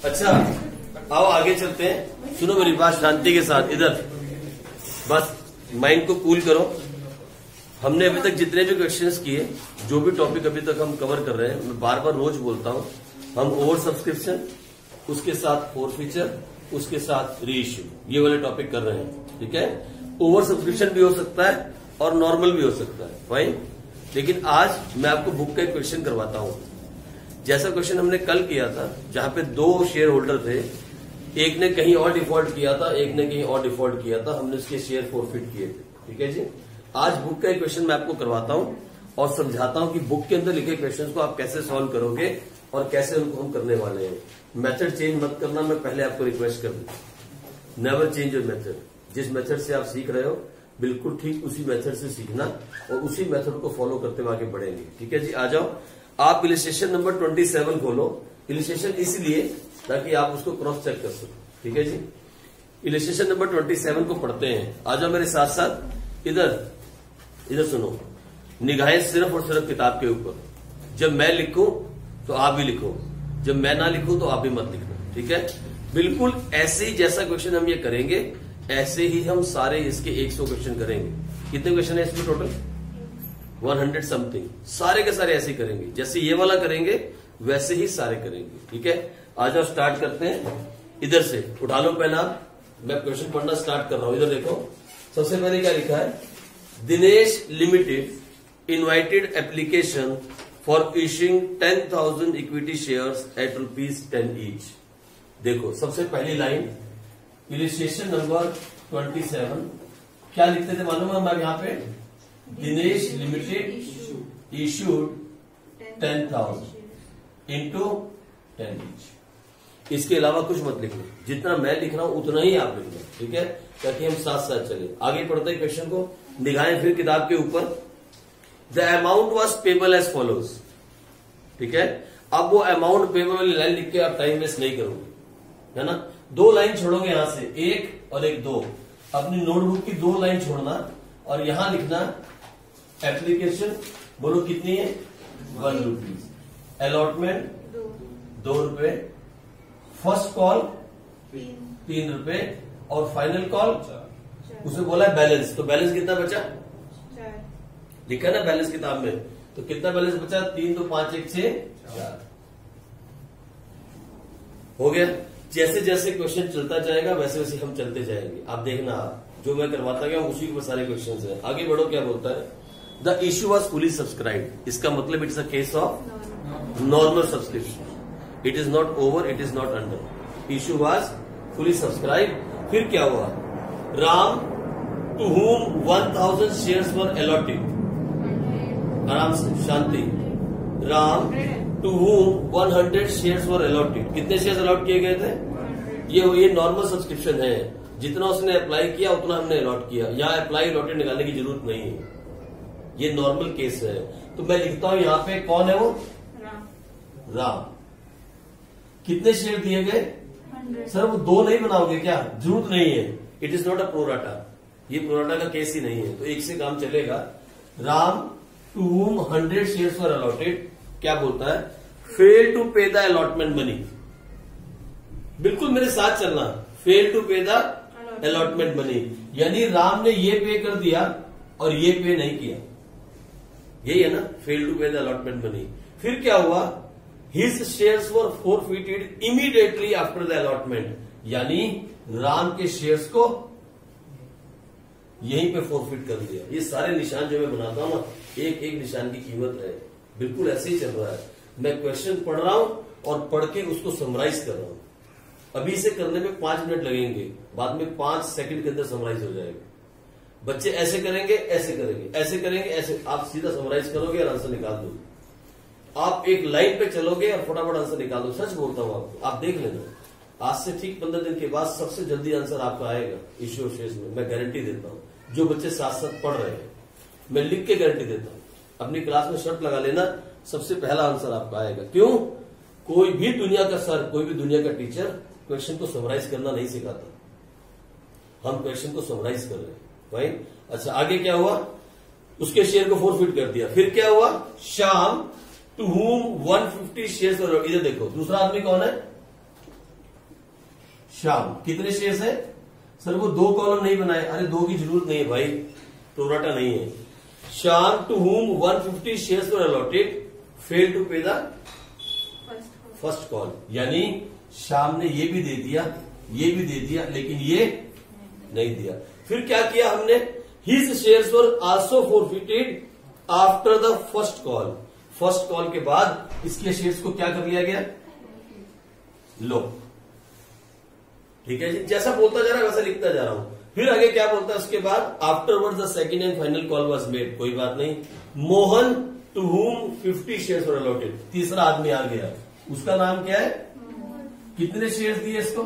अच्छा आओ आगे चलते हैं। सुनो मेरी बात शांति के साथ, इधर बस माइंड को कूल करो। हमने अभी तक जितने भी क्वेश्चंस किए, जो भी टॉपिक अभी तक हम कवर कर रहे हैं, मैं बार बार रोज बोलता हूं, हम ओवर सब्सक्रिप्शन, उसके साथ फोर फीचर, उसके साथ री इश्यू, ये वाले टॉपिक कर रहे हैं। ठीक है, ओवर सब्सक्रिप्शन भी हो सकता है और नॉर्मल भी हो सकता है, फाइन। लेकिन आज मैं आपको बुक का एक क्वेश्चन करवाता हूं। जैसा क्वेश्चन हमने कल किया था, जहां पे दो शेयर होल्डर थे, एक ने कहीं और डिफॉल्ट किया था, एक ने कहीं और डिफॉल्ट किया था, हमने उसके शेयर फॉरफिट किए थे। ठीक है जी, आज बुक का एक क्वेश्चन मैं आपको करवाता हूं और समझाता हूं कि बुक के अंदर लिखे क्वेश्चन को आप कैसे सॉल्व करोगे और कैसे उनको हम करने वाले हैं। मेथड चेंज मत करना, मैं पहले आपको रिक्वेस्ट कर दूं। Never change your method. जिस मेथड से आप सीख रहे हो बिल्कुल ठीक उसी मेथड से सीखना और उसी मेथड को फॉलो करते हुए आगे बढ़ेंगे। ठीक है जी, आ जाओ। आप इलिस्ट्रेशन नंबर 27 खोलो। इलिस्ट्रेशन इसलिए ताकि आप उसको क्रॉस चेक कर सको। ठीक है जी, इलिस्ट्रेशन नंबर 27 को पढ़ते हैं। आ जाओ मेरे साथ साथ। इधर सुनो, निगाहें सिर्फ और सिर्फ किताब के ऊपर। जब मैं लिखूं तो आप भी लिखो, जब मैं ना लिखूं तो आप भी मत लिखना। ठीक है, बिल्कुल ऐसे ही जैसा क्वेश्चन हम ये करेंगे ऐसे ही हम सारे इसके 100 क्वेश्चन करेंगे। कितने क्वेश्चन है इसमें टोटल? 100 समथिंग। सारे के सारे ऐसे ही करेंगे, जैसे ये वाला करेंगे वैसे ही सारे करेंगे। ठीक है, आ जाओ स्टार्ट करते हैं। इधर से उठा लो पहला, मैं क्वेश्चन पढ़ना स्टार्ट कर रहा हूं। इधर देखो, सबसे पहले क्या लिखा है? Dinesh limited invited application for issuing 10,000 equity shares at ₹10 each. देखो सबसे पहली लाइन, इलिस्ट्रेशन नंबर 27, क्या लिखते थे मालूम है हमारे यहाँ पे? Dinesh limited issued 10,000 into 10 each. इसके अलावा कुछ मत लिखना, जितना मैं लिख रहा हूं उतना ही आप लिखना। ठीक है, ताकि हम साथ साथ चले। आगे पढ़ते हैं क्वेश्चन को, निगाहें फिर किताब के ऊपर। The amount was payable as follows. ठीक है, अब वो अमाउंट पेबल वाली लाइन लिख के आप टाइम वेस्ट नहीं करोगे, है ना। 2 लाइन छोड़ोगे यहां से, 1 और 1 2। अपनी नोटबुक की 2 लाइन छोड़ना और यहां लिखना एप्लीकेशन, बोलो कितनी है? 1 रुपीज। अलॉटमेंट 2 रुपए। फर्स्ट कॉल 3 रुपए और फाइनल कॉल उसे बोला है बैलेंस। तो बैलेंस कितना बचा? 4 लिखा ना बैलेंस किताब में, तो कितना बैलेंस बचा? 3 2 5 1 6 4। हो गया। जैसे जैसे क्वेश्चन चलता जाएगा वैसे वैसे हम चलते जाएंगे। आप देखना, जो मैं करवाता गया उसी के ऊपर सारे क्वेश्चन है। आगे बढ़ो, क्या बोलता है? The issue was fully subscribe. इसका मतलब it's a case of normal subscription. It is not over, it is not under. Issue was fully subscribe. फिर क्या हुआ? Ram to whom 1,000 shares were allotted. आराम से, शांति। Ram to whom 100 shares were allotted. कितने shares allot किए गए थे? ये नॉर्मल सब्सक्रिप्शन है, जितना उसने अप्लाई किया उतना हमने अलॉट किया। यहां अप्लाई अलॉटेड निकालने की जरूरत नहीं है, ये नॉर्मल केस है। तो मैं लिखता हूं यहां पे, कौन है वो? राम। कितने शेयर दिए गए? 100। सर वो 2 नहीं बनाओगे क्या? जरूरत नहीं है, it is not a pro rata. ये प्रोराटा का केस ही नहीं है, तो एक से काम चलेगा। Ram to whom 100 shares were allotted, क्या बोलता है? Fail to pay the allotment money. बिल्कुल मेरे साथ चलना, fail to pay the allotment money, यानी राम ने ये पे कर दिया और ये पे नहीं किया। यही है ना, fail to pay the allotment money. फिर क्या हुआ? His shares were forfeited immediately after the allotment, यानी राम के शेयर्स को यहीं पे फॉरफिट कर दिया। ये सारे निशान जो मैं बनाता हूं ना, एक एक निशान की कीमत है। बिल्कुल ऐसे ही चल रहा है। मैं क्वेश्चन पढ़ रहा हूं और पढ़ के उसको समराइज कर रहा हूं। अभी से करने में 5 मिनट लगेंगे, बाद में 5 सेकंड के अंदर समराइज हो जाएगा। बच्चे ऐसे करेंगे, ऐसे करेंगे, ऐसे करेंगे, ऐसे। आप सीधा समराइज करोगे और आंसर निकाल दोगे। आप एक लाइन पे चलोगे और फटाफट आंसर निकाल दो। सच बोलता हूं आपको, आप देख लेना, आज से ठीक 15 दिन के बाद सबसे जल्दी आंसर आपका आएगा इश्यू शेष में, मैं गारंटी देता हूं। जो बच्चे साथ साथ पढ़ रहे हैं, मैं लिख के गारंटी देता हूं। अपनी क्लास में शर्त लगा लेना, सबसे पहला आंसर आपका आएगा। क्यों? कोई भी दुनिया का सर, कोई भी दुनिया का टीचर क्वेश्चन को समराइज करना नहीं सिखाता। हम क्वेश्चन को समराइज कर रहे हैं, राइट। अच्छा, आगे क्या हुआ? उसके शेयर को फॉरफिट कर दिया। फिर क्या हुआ? Shyam to whom 150 shares were. इधर देखो, दूसरा आदमी कौन है? श्याम कितने शेयर्स है? सर वो 2 कॉलम नहीं बनाए। अरे 2 की जरूरत नहीं है भाई, प्रोराटा नहीं है। Shyam to whom 150 shares were allotted fail to pay the first call. यानी श्याम ने ये भी दे दिया, ये भी दे दिया, लेकिन ये नहीं दिया। फिर क्या किया हमने? His shares were also forfeited after the first call. First call के बाद इसके शेयर्स को क्या कर लिया गया? लो, ठीक है जी, जैसा बोलता जा रहा है वैसा लिखता जा रहा हूं। फिर आगे क्या बोलता है उसके बाद? Afterward the second and final call was made. कोई बात नहीं। Mohan to whom 50 shares were allotted. तीसरा आदमी आ गया, उसका नाम क्या है? कितने शेयर्स दिए इसको?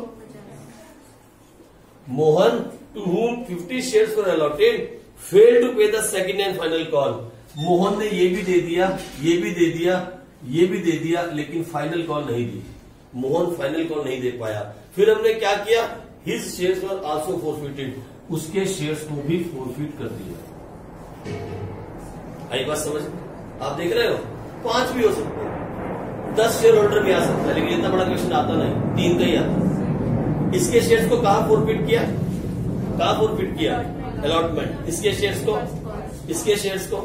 Mohan to whom 50 shares were allotted fail to pay the second and final call. Mohan ने ये भी दे दिया, ये भी दे दिया, ये भी दे दिया, लेकिन फाइनल कॉल नहीं दी। मोहन फाइनल कॉल नहीं दे पाया। फिर हमने क्या किया? His shares were also forfeited. उसके शेयर्स को भी फॉरफिट कर दिया। आई बात समझ? आप देख रहे हो, 5 भी हो सकते हैं, 10 शेयर होल्डर भी आ सकता है, लेकिन इतना बड़ा क्वेश्चन आता नहीं, 3 का ही आता। इसके शेयर्स को कहां फॉरफिट किया? कहां फॉरफिट किया? अलॉटमेंट। इसके शेयर्स को, इसके शेयर्स को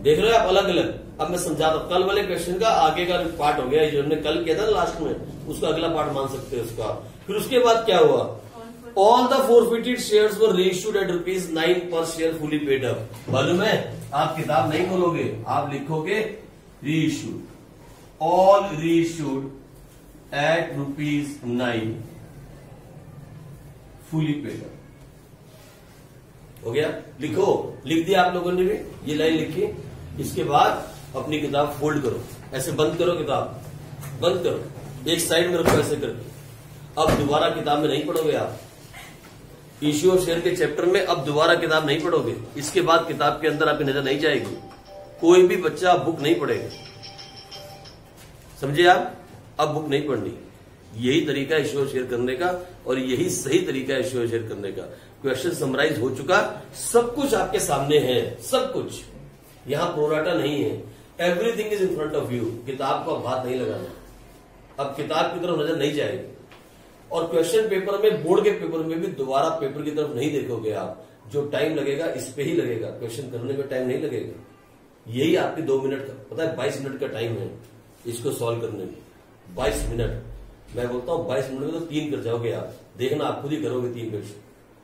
देख रहे हो आप, अलग अलग। अब मैं समझाता हूं। कल वाले क्वेश्चन का आगे का पार्ट हो गया, जो हमने कल किया था लास्ट में, उसका अगला पार्ट मान सकते हैं उसका। फिर उसके बाद क्या हुआ? All the forfeited shares were reissued at ₹9 पर शेयर फुली पेड अप। मालूम है, आप किताब नहीं खोलोगे, आप लिखोगे reissued, all reissued at ₹9 fully paid up. हो गया? लिखो, लिख दिया आप लोगों ने भी, ये लाइन लिखी। इसके बाद अपनी किताब फोल्ड करो, ऐसे बंद करो, किताब बंद करो, एक साइड में रखो ऐसे करके। अब दोबारा किताब में नहीं पढ़ोगे आप, इश्यू ऑफ शेयर के चैप्टर में अब दोबारा किताब नहीं पढ़ोगे। इसके बाद किताब के अंदर आपकी नजर नहीं जाएगी, कोई भी बच्चा बुक नहीं पढ़ेगा, समझे आप? अब बुक नहीं पढ़नी। यही तरीका है इश्यू ऑफ शेयर करने का, और यही सही तरीका है इश्यू ऑफ शेयर करने का। क्वेश्चन समराइज हो चुका, सब कुछ आपके सामने है, सब कुछ। यहां प्रोराटा नहीं है, everything is in front of you. किताब को अब हाथ नहीं लगाना, अब किताब की तरफ नजर नहीं जाएगी। और क्वेश्चन पेपर में, बोर्ड के पेपर में भी दोबारा पेपर की तरफ नहीं देखोगे आप। जो टाइम लगेगा इस पे ही लगेगा, क्वेश्चन करने में टाइम नहीं लगेगा। यही आपके 2 मिनट का, पता है 22 मिनट का टाइम है इसको सॉल्व करने में। 22 मिनट, मैं बोलता हूं 22 मिनट में तो 3 कर जाओगे आप। देखना, आप खुद ही करोगे 3 क्वेश्चन,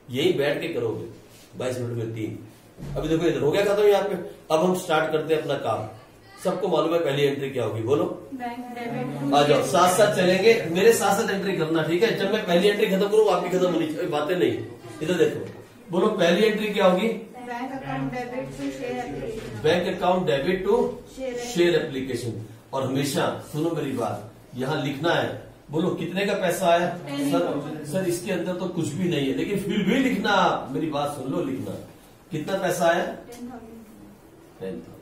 यही बैठ के करोगे 22 मिनट में 3। अभी देखो इधर हो गया खत्म यहाँ पे। अब हम स्टार्ट करते हैं अपना काम। सबको मालूम है पहली एंट्री क्या होगी? बोलो, आ जाओ, साथ साथ चलेंगे, मेरे साथ साथ एंट्री करना, ठीक है? जब मैं पहली एंट्री खत्म करूँ आपकी खत्म होनी चाहिए, बातें नहीं। इधर देखो, बोलो पहली एंट्री क्या होगी? Bank account debit to share application. और हमेशा सुनो मेरी बात, यहाँ लिखना है। बोलो कितने का पैसा आया? सर इसके अंदर तो कुछ भी नहीं है, लेकिन फिर भी लिखना, मेरी बात सुन लो, लिखना। कितना पैसा आया? 10,000।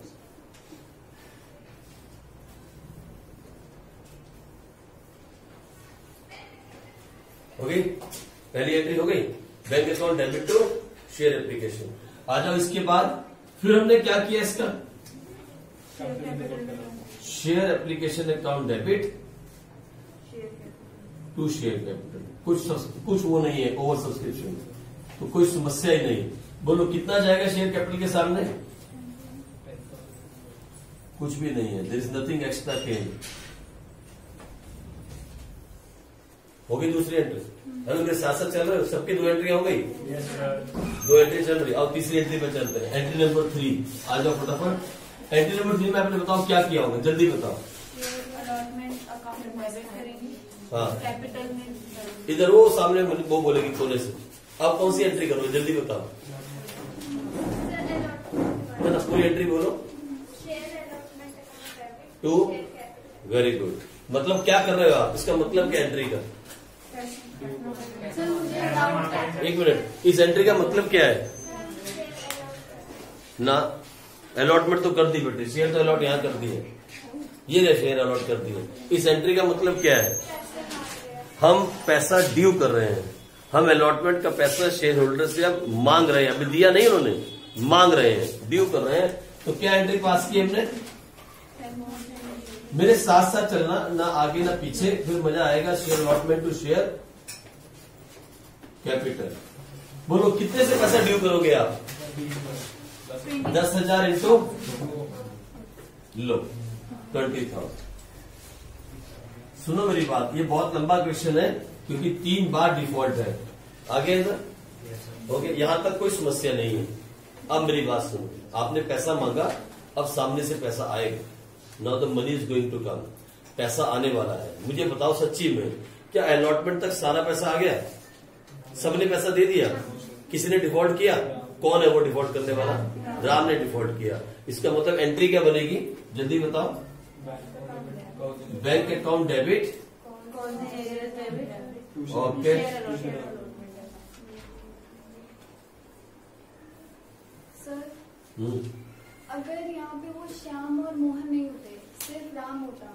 हो गई पहली एंट्री, हो गई। Bank account debit to share application. आ जाओ इसके बाद फिर हमने क्या किया इसका? Share application account debit to share capital. कुछ वो नहीं है ओवर सब्सक्रिप्शन, तो कोई समस्या ही नहीं। बोलो कितना जाएगा शेयर कैपिटल के सामने? कुछ भी नहीं है, there is nothing extra pen. हो गई दूसरी एंट्री। अरे मेरे साथ साथ चल रहे हो, सबकी 2 एंट्री हो गई। 2 एंट्री चल रही। अब तीसरी एंट्री पे चलते हैं, एंट्री नंबर 3। आ जाओ फटाफट। एंट्री नंबर 3 में आपने बताओ क्या किया होगा, जल्दी बताओ। हाँ, कैपिटल में इधर वो सामने वो बोलेगी कोने से। अब कौन सी एंट्री करोगे, जल्दी बताओ ना, पूरी एंट्री बोलो। To, very good. मतलब क्या कर रहे हो आप? इसका मतलब क्या एंट्री का? एक मिनट, इस एंट्री का मतलब क्या है ना? अलॉटमेंट तो कर दी बेटे, शेयर तो अलॉट यहां कर दी है, ये शेयर अलॉट कर दी है। इस एंट्री का मतलब क्या है? हम पैसा ड्यू कर रहे हैं, हम अलॉटमेंट का पैसा शेयर होल्डर से अब मांग रहे हैं। अभी दिया नहीं उन्होंने, मांग रहे हैं, ड्यू कर रहे हैं। तो क्या एंट्री पास की हमने? मेरे साथ साथ चलना, ना आगे ना पीछे, फिर मजा आएगा। Share allotment to share capital. बोलो कितने से पैसा ड्यू करोगे आप? 10,000 इंटू लो 20,000। सुनो मेरी बात, ये बहुत लंबा क्वेश्चन है क्योंकि 3 बार डिफॉल्ट है। आगे इधर ओके, यहां तक कोई समस्या नहीं है। अब मेरी बात सुनो, आपने पैसा मांगा, अब सामने से पैसा आएगा। Now the money is going to come, पैसा आने वाला है। मुझे बताओ सच्ची में, क्या अलॉटमेंट तक सारा पैसा आ गया? सबने पैसा दे दिया? किसी ने डिफॉल्ट किया? कौन है वो डिफॉल्ट करने वाला? राम ने डिफॉल्ट किया। इसका मतलब एंट्री क्या बनेगी? जल्दी बताओ। Bank account debit okay. Sir अगर यहाँ पे वो श्याम और मोहन नहीं होते, सिर्फ राम होता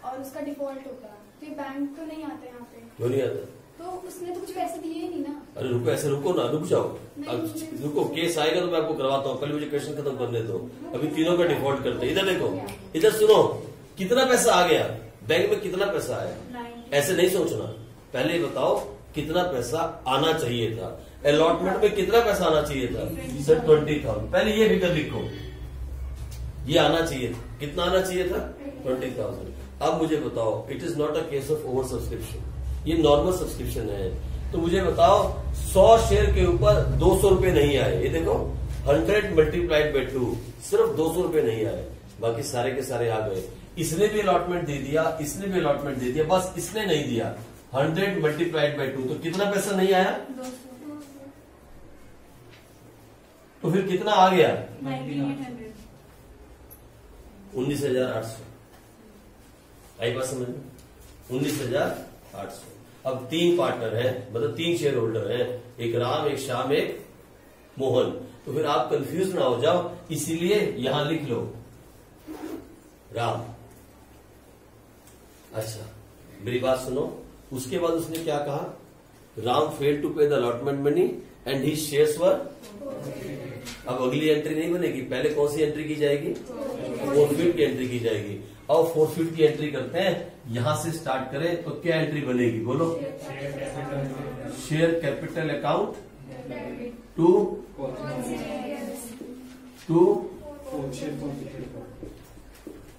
और उसका डिफॉल्ट होता, तो ये बैंक तो नहीं आते यहाँ पे। क्यों नहीं आता? तो उसने तो कुछ पैसे दिए ही नहीं ना। अरे रुको, ऐसे रुको ना, रुक जाओ। रुको, केस आएगा तो मैं आपको करवाता हूँ। पहले मुझे क्वेश्चन खत्म करने दो। अभी तीनों का डिफॉल्ट करते हैं। इधर देखो, इधर सुनो, कितना पैसा आ गया बैंक में? कितना पैसा आया? ऐसे नहीं सोचना, पहले बताओ कितना पैसा आना चाहिए था। अलॉटमेंट में कितना पैसा आना चाहिए था? सर 20,000। पहले ये फिगर लिखो, ये आना चाहिए था। कितना आना चाहिए था? 20,000। अब मुझे बताओ, it is not a case of over subscription, ये नॉर्मल सब्सक्रिप्शन है। तो मुझे बताओ 100 शेयर के ऊपर 200 रुपए नहीं आए। ये देखो 100 मल्टीप्लाइड बाई 2, सिर्फ 200 रुपए नहीं आए, बाकी सारे के सारे आ गए। इसने भी अलॉटमेंट दे दिया, इसने भी अलॉटमेंट दे दिया, बस इसने नहीं दिया। 100 मल्टीप्लाइड बाई 2, तो कितना पैसा नहीं आया? 200। तो फिर कितना आ गया? 19,800। आई बात समझ में? 19,800। अब 3 पार्टनर हैं, मतलब 3 शेयर होल्डर हैं, एक राम, एक श्याम, एक मोहन। तो फिर आप कंफ्यूज ना हो जाओ, इसीलिए यहां लिख लो राम। अच्छा मेरी बात सुनो, उसके बाद उसने क्या कहा? Ram fail to pay the allotment money and he shares वर। अब अगली एंट्री नहीं बनेगी, पहले कौन सी एंट्री की जाएगी? 4 की एंट्री की जाएगी। अब 4 की एंट्री करते हैं, यहां से स्टार्ट करें तो क्या एंट्री बनेगी? बोलो। शेयर कैपिटल अकाउंट टू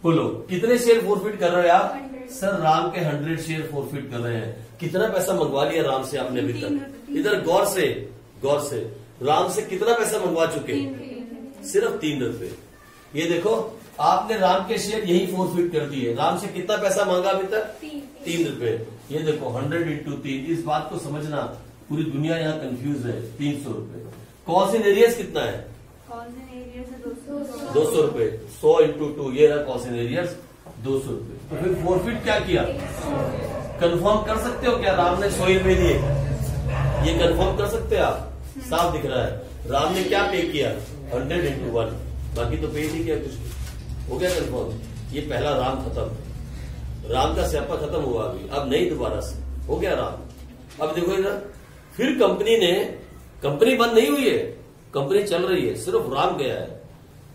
बोलो कितने शेयर फोरफिट कर रहे हो आप? सर राम के 100 शेयर फोरफिट कर रहे हैं। कितना पैसा मंगवा लिया राम से आपने अभी तक? इधर गौर से राम से कितना पैसा मंगवा चुके? सिर्फ 3 रुपए। ये देखो आपने राम के शेयर यही फोरफिट कर दिए। राम से कितना पैसा मांगा अभी तक? 3 रुपए। ये देखो 100 इंटू 3। इस बात को समझना, पूरी दुनिया यहाँ कंफ्यूज है। 300 रुपए। कॉस्ट इन एरियर्स कितना है? 200 रुपए। 100 इंटू 2, ये रहा कॉस्ट इन एरियर्स 200 रुपए। तो फिर फोरफिट क्या किया? कंफर्म कर सकते हो क्या राम ने 100 रुपए दिए? ये कंफर्म कर सकते हो आप? साफ दिख रहा है राम ने क्या पे किया? 100 इंटू 1, बाकी तो पे नहीं किया कुछ। हो गया कंफर्म। ये पहला राम खत्म, राम का स्यापा खत्म हुआ। अभी अब नहीं दोबारा से हो गया राम। अब देखो इधर, फिर कंपनी बंद नहीं हुई है, कंपनी चल रही है, सिर्फ राम गया है।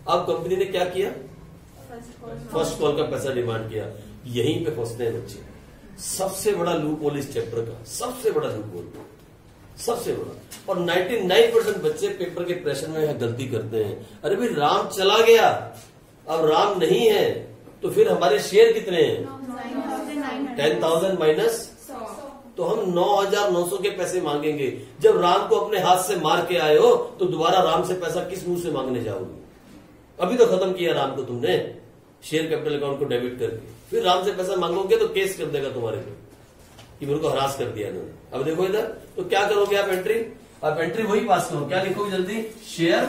अब कंपनी ने क्या किया? फर्स्ट कॉल का पैसा डिमांड किया। यहीं पे फंसते हैं बच्चे। सबसे बड़ा लूप होल इस चैप्टर का, सबसे बड़ा लूप होल, सबसे बड़ा। और 99% बच्चे पेपर के प्रेशर में गलती करते हैं। अरे भाई राम चला गया, अब राम नहीं है, तो फिर हमारे शेयर कितने हैं? 10,000 माइनस, तो हम 9,900 के पैसे मांगेंगे। जब राम को अपने हाथ से मार के आए हो तो दोबारा राम से पैसा किस मुंह से मांगने जाओगे? अभी तो खत्म किया राम को तुमने, शेयर कैपिटल अकाउंट को डेबिट करके। फिर राम से पैसा मांगोगे तो केस कर देगा तुम्हारे पे कि मेरे को हरास कर दिया इन्होंने। अब देखो इधर, तो क्या करोगे आप? एंट्री, आप एंट्री वही पास करो। क्या लिखोगे जल्दी? Share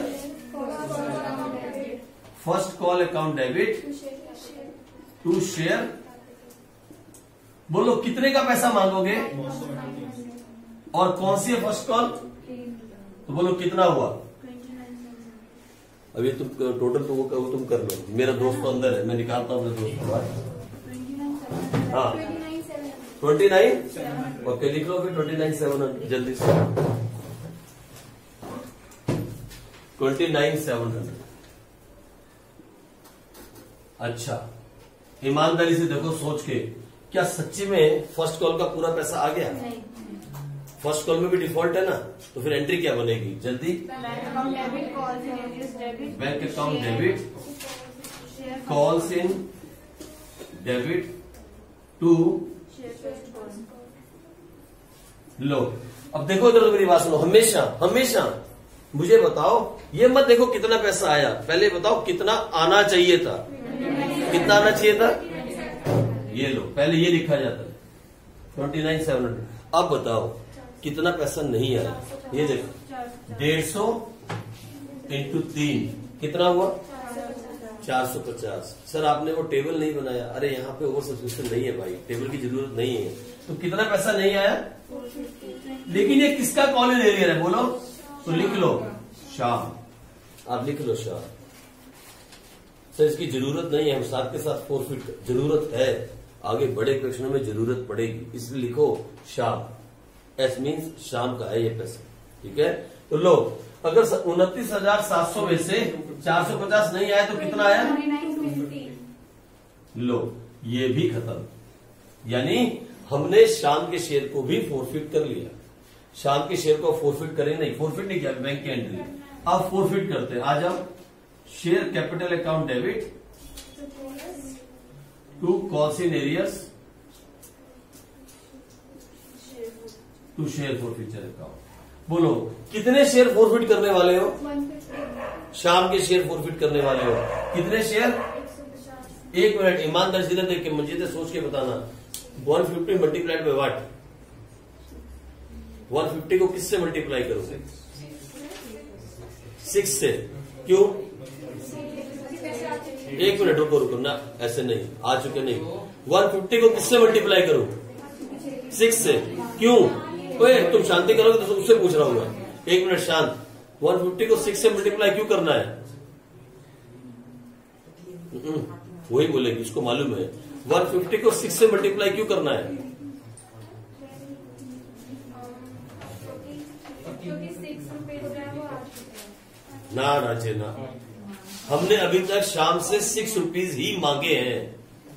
first call account debit to share. बोलो कितने का पैसा मांगोगे और कौन सी है फर्स्ट कॉल? तो बोलो कितना हुआ? अभी तुम टोटल तो वो तुम कर लो। मेरा दोस्त तो अंदर है, मैं निकालता हूँ अपने दोस्त को। हाँ 29। ओके लिख लो फिर 29,700 जल्दी से। 29,700। अच्छा ईमानदारी से देखो, सोच के, क्या सच्ची में फर्स्ट कॉल का पूरा पैसा आ गया? फर्स्ट कॉल में भी डिफॉल्ट है ना, तो फिर एंट्री क्या बनेगी जल्दी? Bank account debit, calls in arrears debit, bank account debit, calls in debit to लो। अब देखो इधर मेरी बात सुनो, हमेशा हमेशा मुझे बताओ, ये मत देखो कितना पैसा आया, पहले बताओ कितना आना चाहिए था। कितना आना चाहिए था? ये लो, पहले ये लिखा जाता है 29,700। अब बताओ कितना पैसा नहीं आया। ये देखो 150 इंटू 3 कितना हुआ? 450। सर आपने वो टेबल नहीं बनाया। अरे यहाँ पे ओवर सब्सक्रिप्शन नहीं है भाई, टेबल की जरूरत नहीं है। तो कितना पैसा नहीं आया? लेकिन ये किसका कॉल इन एरियर है बोलो? तो लिख लो शाम, आप लिख लो शाम। सर इसकी जरूरत नहीं है, हम साथ के साथ फोरफिट जरूरत है, आगे बड़े क्वेश्चनों में जरूरत पड़ेगी, इसलिए लिखो शाम। एस मीन्स शाम का है ये पैसा, ठीक है। तो लो, अगर 29,700 में से 450 नहीं आया तो कितना आया? 2950। लो ये भी खत्म, यानी हमने शाम के शेयर को भी फोरफिट कर लिया। शाम के शेयर को फोरफिट करें नहीं, फोरफिट नहीं किया, बैंक की एंट्री। अब फोरफिट करते हैं, आ जाओ। Share capital account debit to calls in arrears to share forfeiture account. बोलो कितने शेयर फोरफिट करने वाले हो? 150। शाम के शेयर फोरफिट करने वाले हो कितने शेयर? 150। एक मिनट ईमानदार सीधे देख के मजीद सोच के बताना। 150 मल्टीप्लाइड बाय व्हाट? 150 को किससे मल्टीप्लाई करोगे? 6 से। क्यों? एक मिनट रुको ना, ऐसे नहीं, आ चुके नहीं। 150 को किससे मल्टीप्लाई करो? 6 से। क्यों? ओए तुम शांति करोगे तो उससे पूछ रहा हूं मैं। एक मिनट शांत। 150 को 6 से मल्टीप्लाई क्यों करना है? वही बोलेगी, इसको मालूम है। 150 को 6 से मल्टीप्लाई क्यों करना है? क्योंकि 6 रुपए जो है वो आ चुके हैं। ना राजे ना, हमने अभी तक शाम से 6 रुपीज ही मांगे हैं।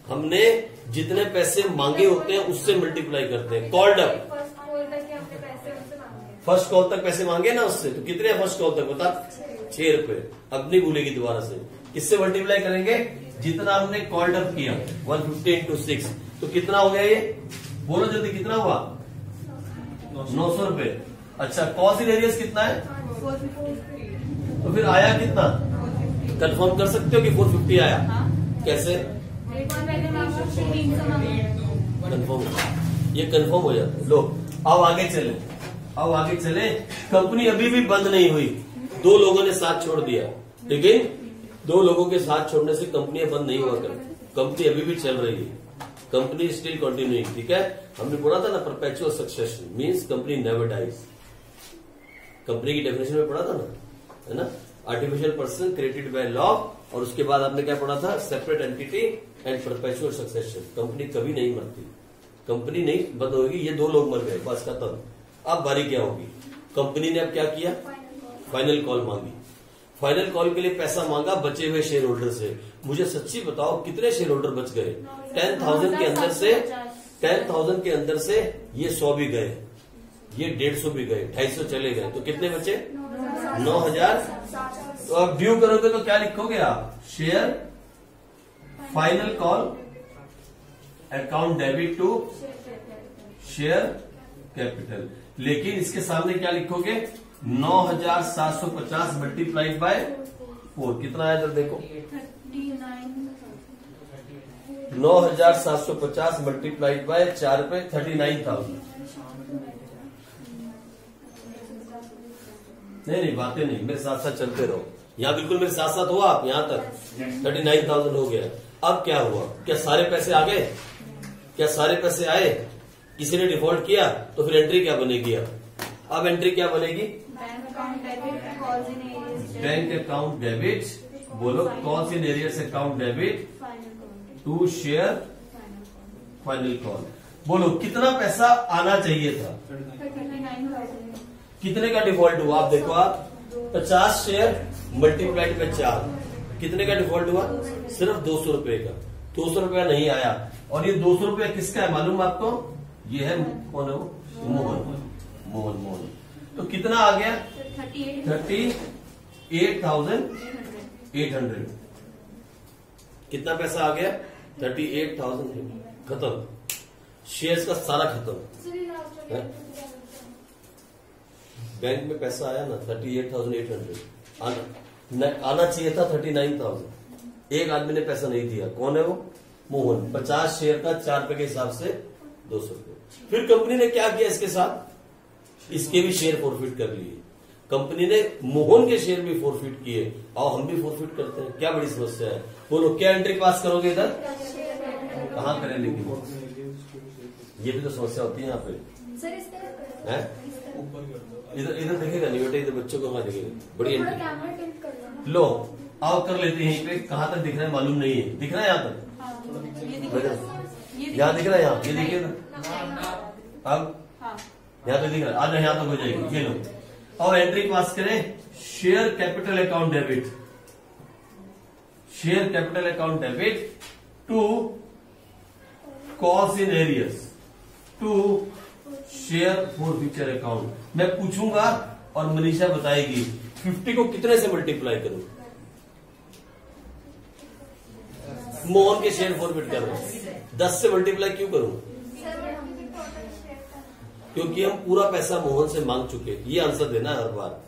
हमने जितने पैसे मांगे होते हैं उससे मल्टीप्लाई करते हैं। कॉल्ड अप फर्स्ट कॉल तक पैसे मांगे ना उससे, तो कितने फर्स्ट कॉल तक बता? 6 रुपए। अब नहीं भूलेगी दोबारा से। किससे मल्टीप्लाई करेंगे? जितना हमने कॉल्ड अप किया 150 इंटू 6, तो कितना हो गया ये? बोलो जल्दी, कितना हुआ? 900 रुपए। अच्छा कॉल्स इन एरियर्स कितना है? 450। तो फिर आया कितना? कंफर्म कर सकते हो कि 450 आया? कैसे कंफर्म? ये कंफर्म हो जाता है। लो अब आगे चले, अब आगे चले। कंपनी अभी भी बंद नहीं हुई, 2 लोगों ने साथ छोड़ दिया, लेकिन 2 लोगों के साथ छोड़ने से कंपनियां बंद नहीं हुआ कर। कंपनी अभी भी चल रही है, कंपनी स्टिल कंटिन्यूइंग, ठीक है। हमने पढ़ा था ना perpetual succession means company never dies. Company की डेफिनेशन में पढ़ा था ना, है ना। Artificial person created by law, और उसके बाद आपने क्या पढ़ा था? Separate entity and perpetual succession. Company कभी नहीं मरती, कंपनी नहीं बंद होगी। ये 2 लोग मर गए, बस खत्म। अब बारी क्या होगी? कंपनी ने अब क्या किया? फाइनल कॉल मांगी। फाइनल कॉल के लिए पैसा मांगा बचे हुए शेयर होल्डर से। मुझे सच्ची बताओ कितने शेयर होल्डर बच गए? 10,000 के अंदर से 10,000 के अंदर से ये 100 भी गए, ये 150 भी गए, 250 चले गए, तो कितने बचे? 9,000। तो अब ड्यू करोगे तो क्या लिखोगे आप? Share final call account debit to share capital. लेकिन इसके सामने क्या लिखोगे? 9,750 मल्टीप्लाइड बाय 4। कितना आया? जब देखो 9,750 मल्टीप्लाइड बाय 4 पे 39,000। नहीं बातें नहीं, मेरे साथ साथ चलते रहो। यहाँ बिल्कुल मेरे साथ साथ हो आप, यहाँ तक 39,000 हो गया। अब क्या हुआ? क्या सारे पैसे आ गए? क्या सारे पैसे आए? किसी ने डिफॉल्ट किया तो फिर एंट्री क्या बनेगी? अब एंट्री क्या बनेगी? Bank account debit, calls in arrears bank account debit, बोलो calls in arrears account debit to share final call. बोलो कितना पैसा आना चाहिए था? 39,000। कितने का डिफॉल्ट हुआ? आप देखो, आप 50 शेयर मल्टीप्लाइड बाय 4, कितने का डिफॉल्ट हुआ? सिर्फ 200 रुपए का। 200 रुपया नहीं आया। और ये 200 रुपया किसका है मालूम आपको? ये है कौन है वो? मोहन। मोहन। तो कितना आ गया? 38,800। कितना पैसा आ गया? 38,000। खत्म, शेयर्स का सारा खत्म। बैंक में पैसा आया ना 38,800, आना चाहिए था 39,000। एक आदमी ने पैसा नहीं दिया, कौन है वो? मोहन। 50 शेयर का 4 रुपए के हिसाब से 200 रुपए। फिर कंपनी ने क्या किया इसके साथ? इसके भी शेयर फॉरफिट कर लिए। कंपनी ने मोहन के शेयर भी फॉरफिट किए। आओ हम भी फॉरफिट करते हैं, क्या बड़ी समस्या है? बोलो क्या एंट्री पास करोगे इधर? कहाँ करें? लेकिन ये भी तो समस्या होती है यहाँ पे। इधर दिखेगा नहीं बेटा, इधर बच्चों को कहाँ दिखेगा? बड़ी एंट्री। लो आओ कर लेते हैं। यहीं पे कहाँ तक दिख रहा है मालूम नहीं है। दिख रहा है यहाँ तक? यहाँ दिख रहा है, यहाँ ये देखिए ना। अब यहाँ तो दिख रहा है, आज यहाँ तक हो जाएगी। ये लो और एंट्री पास करें। Share capital account debit, share capital account debit to कॉस्ट in arrears to share forfeiture account. मैं पूछूंगा और मनीषा बताएगी 50 को कितने से मल्टीप्लाई करूं? मोहन के शेयर फॉरफिट कर रहे हैं, 10 से मल्टीप्लाई क्यों करूं? क्योंकि हम पूरा पैसा मोहन से मांग चुके। ये आंसर देना है हर बार।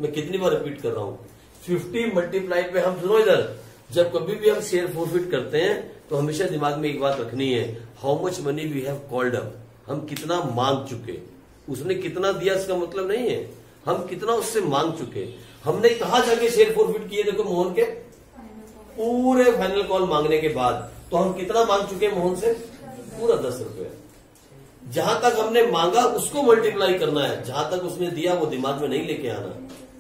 मैं कितनी बार रिपीट कर रहा हूं? 50 मल्टीप्लाइड पे हम, सुनो इधर, जब कभी भी हम शेयर फॉरफिट करते हैं तो हमेशा दिमाग में एक बात रखनी है, how much money we have called up. हम कितना मांग चुके, उसने कितना दिया इसका मतलब नहीं है, हम कितना उससे मांग चुके। हमने कहा जाके शेयर फॉरफिट किए? देखो मोहन के पूरे फाइनल कॉल मांगने के बाद तो हम कितना मांग चुके मोहन से? पूरा 10 रुपए। जहां तक हमने मांगा उसको मल्टीप्लाई करना है, जहां तक उसने दिया वो दिमाग में नहीं लेके आना।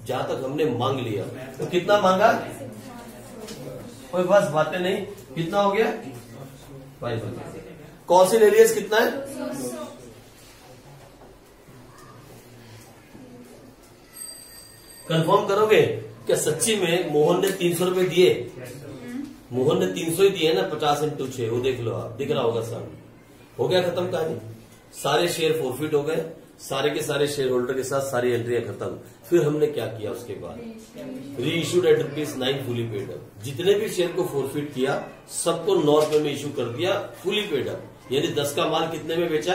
जहां तक हमने मांग लिया तो कितना मांगा? कोई बस बातें नहीं। कितना हो गया? 500। कॉस्ट इन एरियर्स कितना है? कंफर्म करोगे क्या सच्ची में मोहन ने 300 रुपए दिए? मोहन ने 300 ही दिए ना, 50 × 6। वो देख लो आप, दिख रहा होगा सामने। हो गया खत्म कहानी। सारे शेयर फॉरफिट हो गए, सारे के सारे शेयर होल्डर के साथ सारी एंट्रियां खत्म। फिर हमने क्या किया उसके बाद? री issued at ₹9 fully paid up. जितने भी शेयर को फॉरफिट किया सबको 9 रुपए में इश्यू कर दिया फुली पेड अप। यानी 10 का माल कितने में बेचा?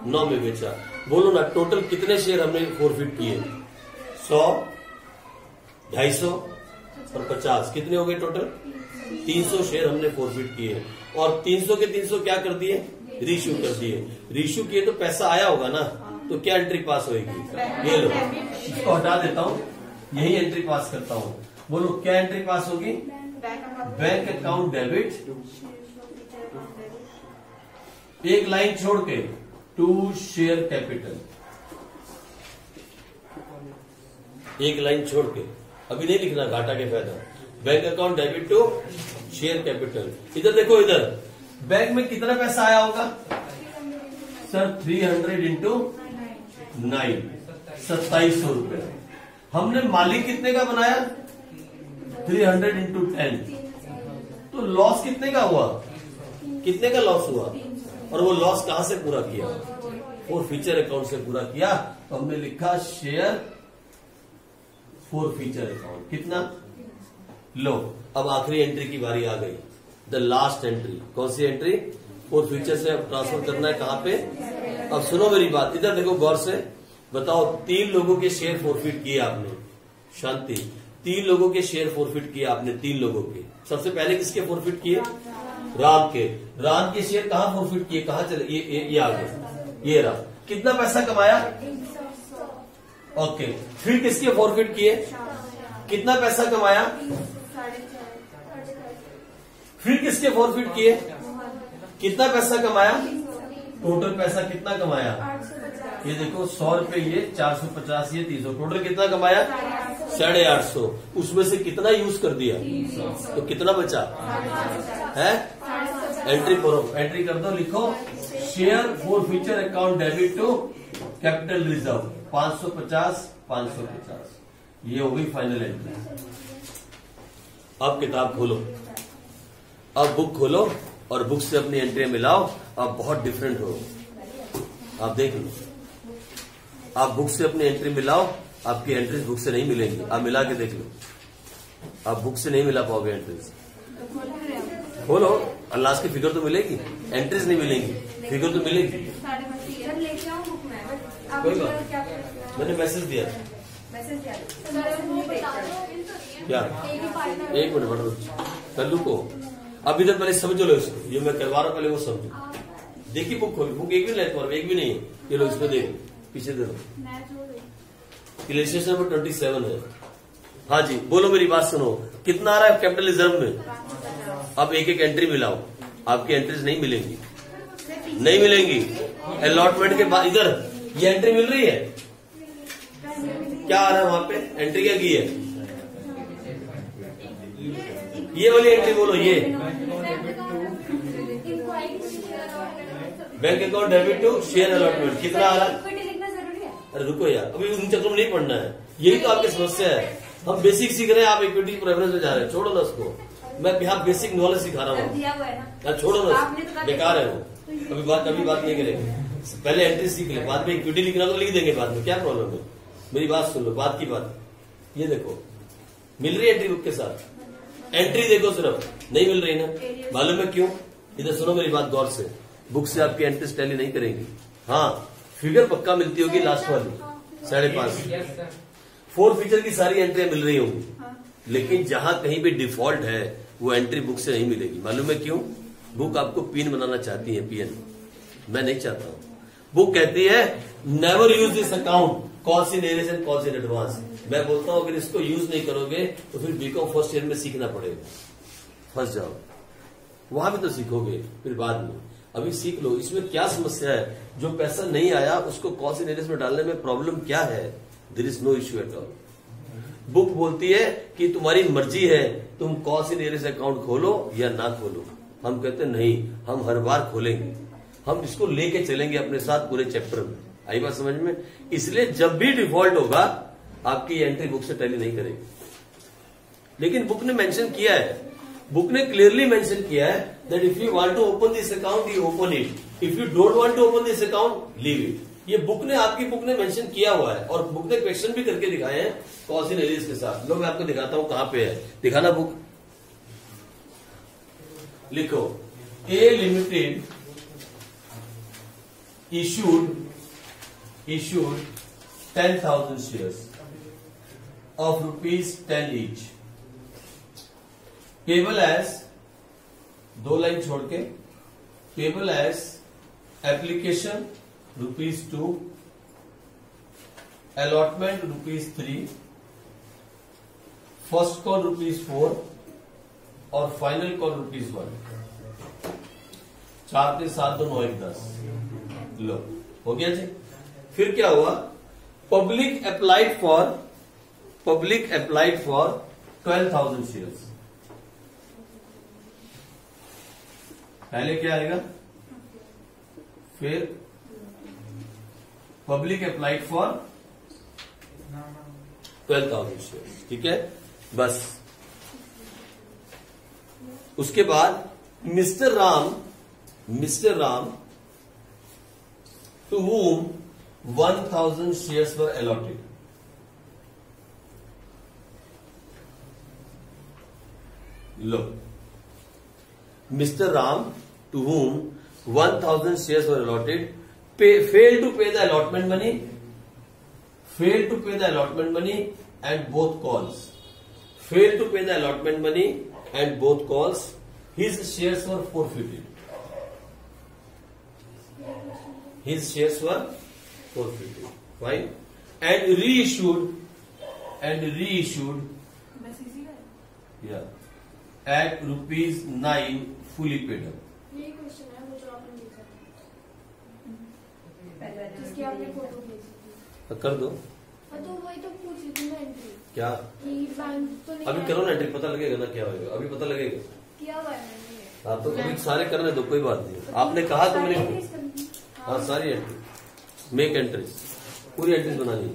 9 में बेचा। बोलो ना टोटल कितने शेयर हमने फॉरफिट किए? 100, 250 और 50। कितने हो गए टोटल? 300 शेयर हमने फॉरफिट किए। और 300 के 300 क्या कर दिए? रीइश्यू कर दिए। रीइश्यू किए तो पैसा आया होगा ना, तो क्या एंट्री पास होगी? ये लो, इसको हटा देता हूं, यही एंट्री पास करता हूं। बोलो क्या एंट्री पास होगी? बैंक अकाउंट डेबिट, एक लाइन छोड़ के, टू शेयर कैपिटल। एक लाइन छोड़ के, अभी नहीं लिखना, घाटा के फायदा। Bank account debit to share capital. इधर देखो, इधर बैंक में कितना पैसा आया होगा सर? 300 × 9, 2700 रुपए। हमने मालिक कितने का बनाया? 300 × 10। तो लॉस कितने का हुआ? कितने का लॉस हुआ? और वो लॉस कहां से पूरा किया? फॉरफिचर अकाउंट से पूरा किया। तो हमने लिखा शेयर फॉरफिचर अकाउंट। कितना? लो अब आखिरी एंट्री की बारी आ गई, द लास्ट एंट्री। कौन सी एंट्री? फॉरफिचर से अब ट्रांसफर करना है कहां पे? अब सुनो मेरी बात, इधर देखो गौर से, बताओ 3 लोगों के शेयर फॉरफिट किए आपने। शांति, 3 लोगों के शेयर फॉरफिट किए आपने, 3 लोगों के। सबसे पहले किसके फॉरफिट किए? राम के। राम के शेयर कहां फॉरफिट किए? कहां चले? ये आ गए, ये रहा। कितना पैसा कमाया? ओके। फिर किसके फॉरफिट किए? कितना पैसा कमाया? फिर किसके फॉरफिट किए? कितना पैसा कमाया? टोटल पैसा कितना कमाया? ये देखो 100 रुपए, ये 450, ये 300, टोटल कितना कमाया? 850। उसमें से कितना यूज कर दिया? तो कितना बचा है? एंट्री करो, एंट्री कर दो, लिखो share forfeiture account debit to capital reserve 550, 550। ये हो गई फाइनल एंट्री। अब किताब खोलो, अब बुक खोलो और बुक से अपनी एंट्री मिलाओ। अब बहुत डिफरेंट हो, आप देख लो। आप बुक से अपनी एंट्री मिलाओ, आपकी एंट्रीज बुक से नहीं मिलेंगी। आप मिला के देख लो, आप बुक से नहीं मिला पाओगे एंट्रीज। खोलो, लास्ट की फिगर तो मिलेगी, एंट्रीज नहीं मिलेंगी, फिगर तो मिलेगी। कोई बात, मैंने मैसेज दिया क्या? एक मिनट बढ़ो कल्लू को। अब इधर पहले समझो लो इसको, ये मैं करवा रहा हूं, पहले वो समझो। देखिए बुक खोली, बुक एक भी नहीं तुम्हारे, एक भी नहीं है। ये लो इसको देखो, पीछे देखो, इलस्ट्रेशन नंबर 27 है। हाँ जी बोलो, मेरी बात सुनो। कितना आ रहा है कैपिटल रिजर्व में? अब एक एक एंट्री मिलाओ, आपकी एंट्रीज नहीं मिलेंगी, नहीं मिलेंगी। अलॉटमेंट के बाद इधर ये एंट्री मिल रही है, क्या आ रहा है वहां पे? एंट्री क्या की है? ये वाली एंट्री बोलो, ये bank account debit to share allotment. कितना आ रहा है? अरे रुको यार, अभी उन चक्रों में नहीं पढ़ना है, यही तो आपकी समस्या है। हम बेसिक सीख रहे हैं, आप इक्विटी प्रेफरेंस में जा रहे हैं। छोड़ो ना उसको, मैं यहाँ बेसिक नॉलेज सिखा रहा हूँ। छोड़ो ना, बेकार है वो। अभी बात नहीं करेंगे, पहले एंट्री सीख ले, बाद में इक्विटी लिखना तो लिख देंगे बाद में, क्या प्रॉब्लम है? मेरी बात सुन लो, बात की बात। ये देखो मिल रही है एंट्री बुक के साथ, एंट्री देखो सिर्फ, नहीं मिल रही ना, मालूम है क्यों? इधर सुनो मेरी बात गौर से, बुक से आपकी एंट्रीज टैली नहीं करेंगी। हाँ फिगर पक्का मिलती होगी लास्ट वाली 5.5, 4 फीचर की सारी एंट्रियां मिल रही होंगी, लेकिन जहां कहीं भी डिफॉल्ट है वो एंट्री बुक से नहीं मिलेगी। मालूम है क्यों? बुक आपको पीएन बनाना चाहती है, पीएन मैं नहीं चाहता हूं। बुक कहती है never use this account, calls in arrears and calls in advance. मैं बोलता हूं अगर इसको यूज नहीं करोगे तो फिर बीकॉम फर्स्ट ईयर में सीखना पड़ेगा, फंस जाओ। वहां भी तो सीखोगे फिर बाद में, अभी सीख लो। इसमें क्या समस्या है? जो पैसा नहीं आया उसको कॉल्स इन एरियर्स में डालने में प्रॉब्लम क्या है? There is no issue at all. Book बोलती है कि तुम्हारी मर्जी है, तुम कॉल्स इन एरियर्स अकाउंट खोलो या ना खोलो। हम कहते नहीं, हम हर बार खोलेंगे, हम इसको लेके चलेंगे अपने साथ पूरे चैप्टर में। आई बात समझ में? इसलिए जब भी डिफॉल्ट होगा आपकी एंट्री बुक से टैली नहीं करेगी। लेकिन बुक ने मेंशन किया है, बुक ने क्लियरली मेंशन किया है that if you want to open this account you open it, if you don't want to open this account leave it. ये बुक ने, आपकी बुक ने मेंशन किया हुआ है, और बुक ने क्वेश्चन भी करके दिखाए हैं कॉल्स इन एरियर्स के साथ। लो मैं आपको दिखाता हूं कहां पे है, दिखाना बुक। लिखो A limited issued 10,000 shares of ₹10 each, payable as, 2 line छोड़ के, payable as application ₹2, allotment ₹3, first call ₹4 और फाइनल कॉल ₹1। 4 के 7 2 9 1 10। लो हो गया जी। फिर क्या हुआ? Public applied for 12,000 shares. पहले क्या आएगा? फिर पब्लिक अप्लाइड फॉर 12,000 शेयर्स, ठीक है बस। उसके बाद mister Ram to whom 1,000 shares were allotted. Look, Mr. Ram, to whom 1,000 shares were allotted, failed to pay the allotment money, and both calls. Failed to pay the allotment money and both calls. His shares were forfeited. His shares were forfeited. Fine. And reissued. Yeah. At ₹9 fully paid up. ये question है वो जो आपने पूछा, जिसकी आपने photo भेजी थी। कर दो। तो वही तो पूछ रही थी मैं एंट्री। क्या? कि बैंक तो नहीं, अभी करो ना एंट्री, पता लगेगा ना क्या होगा, अभी पता लगेगा। किया हुआ है। हाँ तो अभी सारे करने दो, कोई बात नहीं। आपने कहा तो मैंने, हाँ सारी एंट्री, मेक एंट्री, पूरी एंट्रीज बनानी है।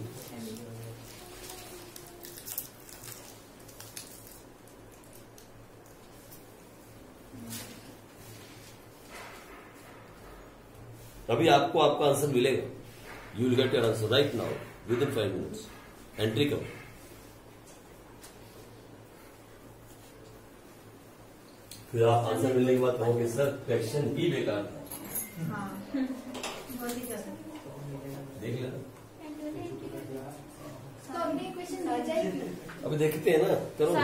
अभी आपको आपका आंसर मिलेगा, you will get your answer right now with in 5 minutes. Entry करो। फिर आप आंसर मिलने के बाद कहोगे सर क्वेश्चन ही बेकार था। देख लेना। तो अभी क्वेश्चन आ जाएगी। अभी देखते हैं ना, करो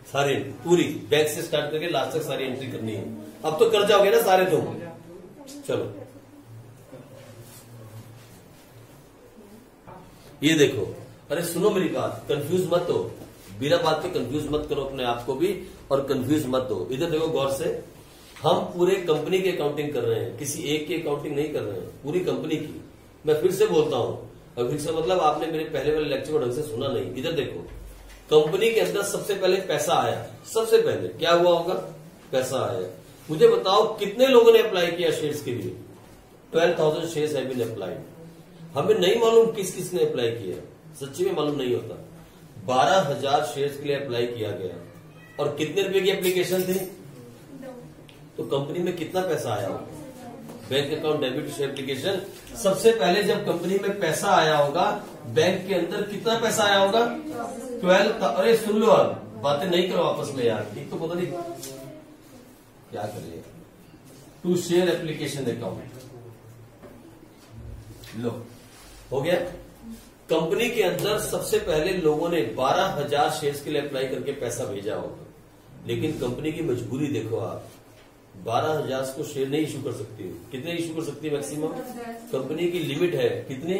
सारी पूरी बैक से स्टार्ट करके लास्ट तक सारी एंट्री करनी है। अब तो कर जाओगे ना सारे तुम। चलो ये देखो, अरे सुनो मेरी बात, कंफ्यूज मत हो, बिना बात के कंफ्यूज मत करो अपने आप को भी और कंफ्यूज मत हो। इधर देखो गौर से, हम पूरे कंपनी की अकाउंटिंग कर रहे हैं, किसी एक की अकाउंटिंग नहीं कर रहे हैं, पूरी कंपनी की। मैं फिर से बोलता हूं, और फिर से मतलब आपने मेरे पहले वाले लेक्चर को ढंग से सुना नहीं। इधर देखो, कंपनी के अंदर सबसे पहले पैसा आया, सबसे पहले क्या हुआ होगा, पैसा आया। मुझे बताओ कितने लोगों ने अप्लाई किया शेयर्स के लिए? 12,000 शेयर्स हैव बीन अप्लाइड। हमें नहीं मालूम किस किस ने अप्लाई किया, सच्ची में मालूम नहीं होता। 12,000 शेयर्स के लिए अप्लाई किया गया और कितने रुपए की एप्लीकेशन थी? तो कंपनी में कितना पैसा आया होगा? Bank account debit share application, सबसे पहले जब कंपनी में पैसा आया होगा, बैंक के अंदर कितना पैसा आया होगा? 12। अरे सुन लो, अब बातें नहीं करो आपस में यार, ठीक तो पता नहीं क्या करिए। टू शेयर एप्लीकेशन अकाउंट लो, हो गया। कंपनी के अंदर सबसे पहले लोगों ने 12,000 शेयर्स के लिए अप्लाई करके पैसा भेजा होगा, लेकिन कंपनी की मजबूरी देखो आप, 12,000 को शेयर नहीं इशू कर सकती। कितने इशू कर सकती है मैक्सिमम? कंपनी की लिमिट है कितनी?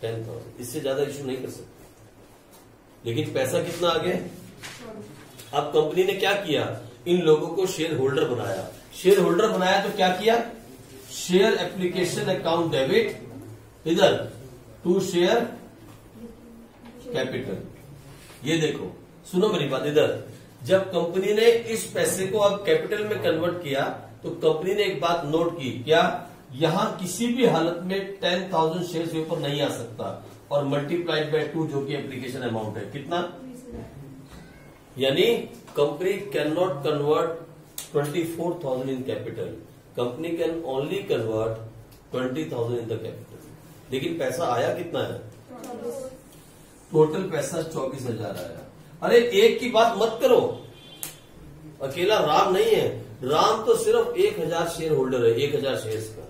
10,000, इससे ज्यादा इशू नहीं कर सकती। लेकिन पैसा कितना आ गया? अब कंपनी ने क्या किया, इन लोगों को शेयर होल्डर बनाया। शेयर होल्डर बनाया तो क्या किया? शेयर एप्लीकेशन अकाउंट डेबिट, इधर टू शेयर कैपिटल। ये देखो, सुनो मेरी बात, इधर जब कंपनी ने इस पैसे को अब कैपिटल में कन्वर्ट किया तो कंपनी ने एक बात नोट की, क्या? यहां किसी भी हालत में 10,000 शेयर के ऊपर नहीं आ सकता, और मल्टीप्लाइड बाय 2 जो कि एप्लीकेशन अमाउंट है, कितना? यानी company can not convert 24,000 in capital, company can only convert 20,000 in the capital. लेकिन पैसा आया कितना है? टोटल पैसा 24,000 आया। अरे एक की बात मत करो, अकेला राम नहीं है, राम तो सिर्फ 1,000 शेयर होल्डर है, 1,000 शेयर्स का।